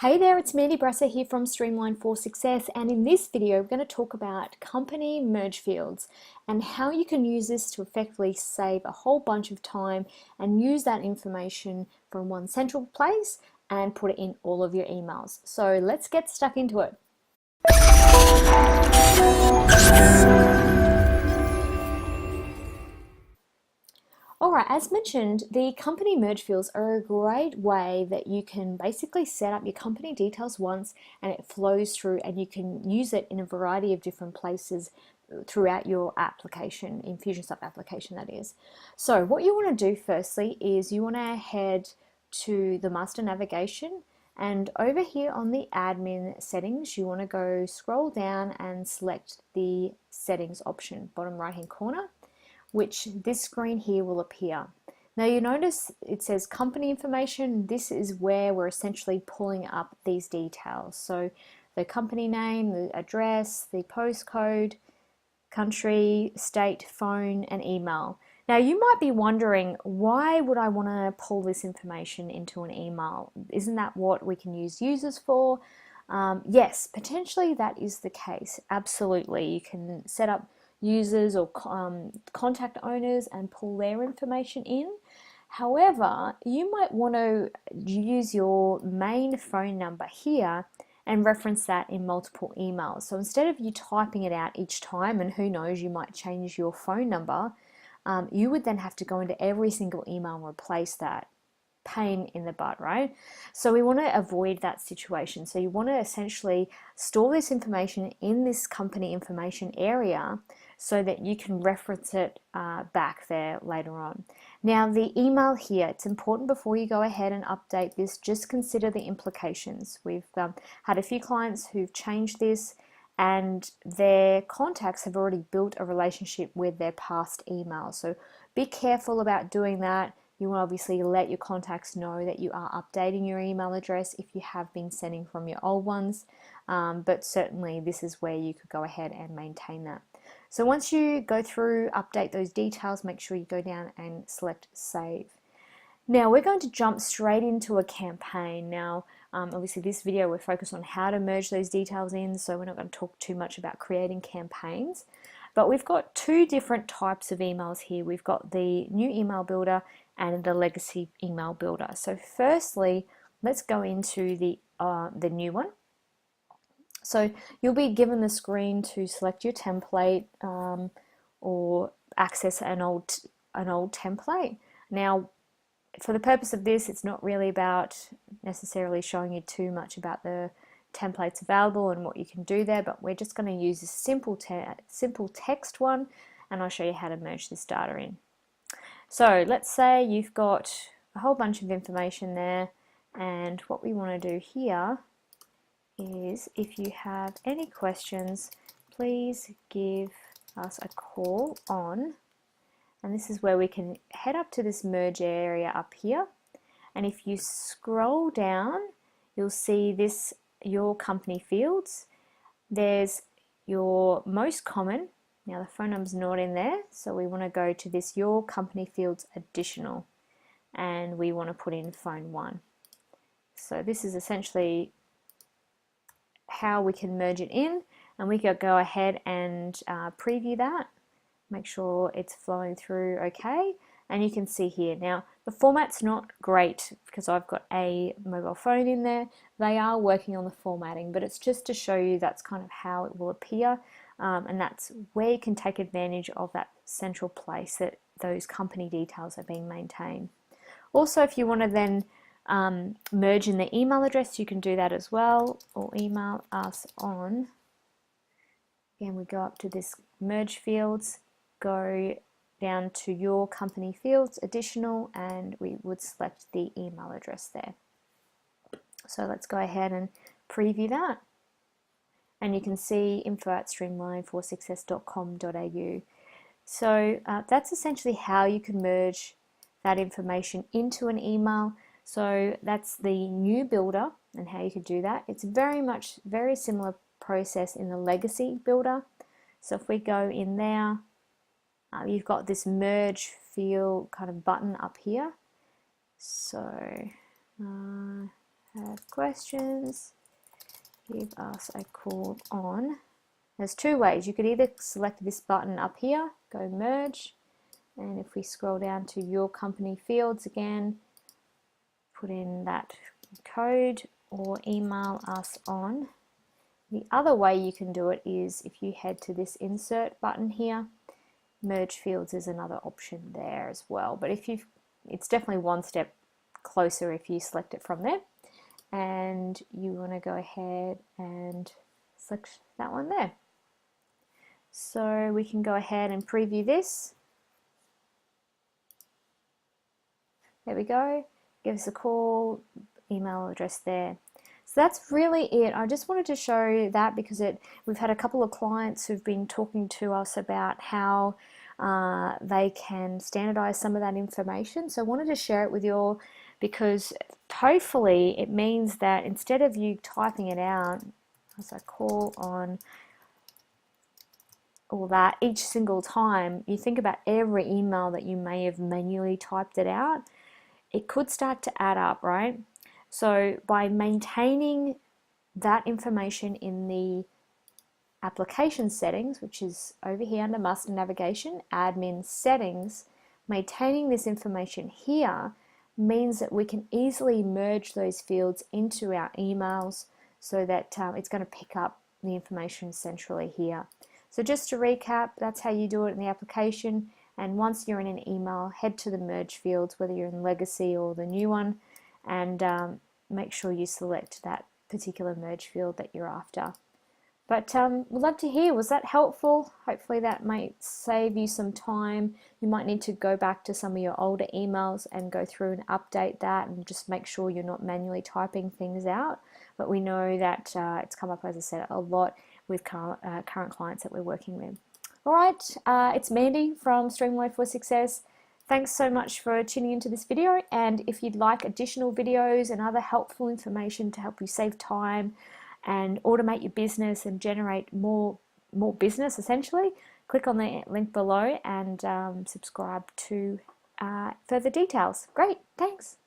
Hey there, it's Mandy Brasser here from Streamline for Success, and in this video we're going to talk about company merge fields and how you can use this to effectively save a whole bunch of time and use that information from one central place and put it in all of your emails. So let's get stuck into it. Alright, as mentioned, the company merge fields are a great way that you can basically set up your company details once and it flows through, and you can use it in a variety of different places throughout your application, Infusionsoft application that is. So what you want to do firstly is you want to head to the master navigation, and over here on the admin settings you want to go scroll down and select the settings option, bottom right hand corner, which this screen here will appear. Now you notice it says company information. This is where we're essentially pulling up these details. So the company name, the address, the postcode, country, state, phone, and email. Now you might be wondering, why would I want to pull this information into an email? Isn't that what we can use users for? Yes, potentially that is the case. Absolutely. You can set up users or contact owners and pull their information in. However, you might want to use your main phone number here and reference that in multiple emails. So instead of you typing it out each time, and who knows, you might change your phone number, you would then have to go into every single email and replace that. Pain in the butt, right? So we want to avoid that situation. So you want to essentially store this information in this company information area so that you can reference it back there later on. Now the email here, it's important before you go ahead and update this, just consider the implications. We've had a few clients who've changed this and their contacts have already built a relationship with their past emails. So be careful about doing that. You will obviously let your contacts know that you are updating your email address if you have been sending from your old ones, but certainly this is where you could go ahead and maintain that. So once you go through, update those details, make sure you go down and select Save. Now we're going to jump straight into a campaign. Now obviously this video we're focused on how to merge those details in, so we're not going to talk too much about creating campaigns. But we've got two different types of emails here. We've got the new email builder and the legacy email builder. So firstly, let's go into the new one. So you'll be given the screen to select your template or access an old template. Now, for the purpose of this, it's not really about necessarily showing you too much about the templates available and what you can do there, but we're just going to use a simple text one, and I'll show you how to merge this data in. So let's say you've got a whole bunch of information there, and what we want to do here is, if you have any questions, please give us a call on, and this is where we can head up to this merge area up here, and if you scroll down you'll see this, your company fields. There's your most common. Now the phone number's not in there, so we want to go to this your company fields additional, and we want to put in phone 1. So this is essentially how we can merge it in, and we can go ahead and preview that, make sure it's flowing through okay, and you can see here. Now the format's not great because I've got a mobile phone in there. They are working on the formatting, but it's just to show you that's kind of how it will appear, and that's where you can take advantage of that central place that those company details are being maintained. Also, if you want to then merge in the email address, you can do that as well, or email us on. Again, we go up to this merge fields, go down to your company fields additional, and we would select the email address there. So let's go ahead and preview that, and you can see info@streamlineforsuccess.com.au. So that's essentially how you can merge that information into an email. So that's the new builder and how you could do that. It's very similar process in the legacy builder. So if we go in there, you've got this merge field kind of button up here. So how have questions, give us a call on. There's two ways. You could either select this button up here, go merge, and if we scroll down to your company fields again, put in that code or email us on. The other way you can do it is if you head to this insert button here, merge fields is another option there as well. But if you, it's definitely one step closer if you select it from there. And you want to go ahead and select that one there. So we can go ahead and preview this. There we go. Give us a call, email address there. So that's really it. I just wanted to show that because we've had a couple of clients who've been talking to us about how they can standardize some of that information. So I wanted to share it with you all because hopefully it means that instead of you typing it out as I call on all that each single time, you think about every email that you may have manually typed it out, it could start to add up, right? So by maintaining that information in the application settings, which is over here under master navigation, admin settings, maintaining this information here means that we can easily merge those fields into our emails so that it's going to pick up the information centrally here. So just to recap, that's how you do it in the application. And once you're in an email, head to the merge fields, whether you're in legacy or the new one, and make sure you select that particular merge field that you're after. But we'd love to hear, was that helpful? Hopefully that might save you some time. You might need to go back to some of your older emails and go through and update that and just make sure you're not manually typing things out. But we know that it's come up, as I said, a lot with current clients that we're working with. All right, it's Mandy from Streamline for Success. Thanks so much for tuning into this video, and if you'd like additional videos and other helpful information to help you save time and automate your business and generate more business essentially, click on the link below and subscribe to further details. Great, thanks.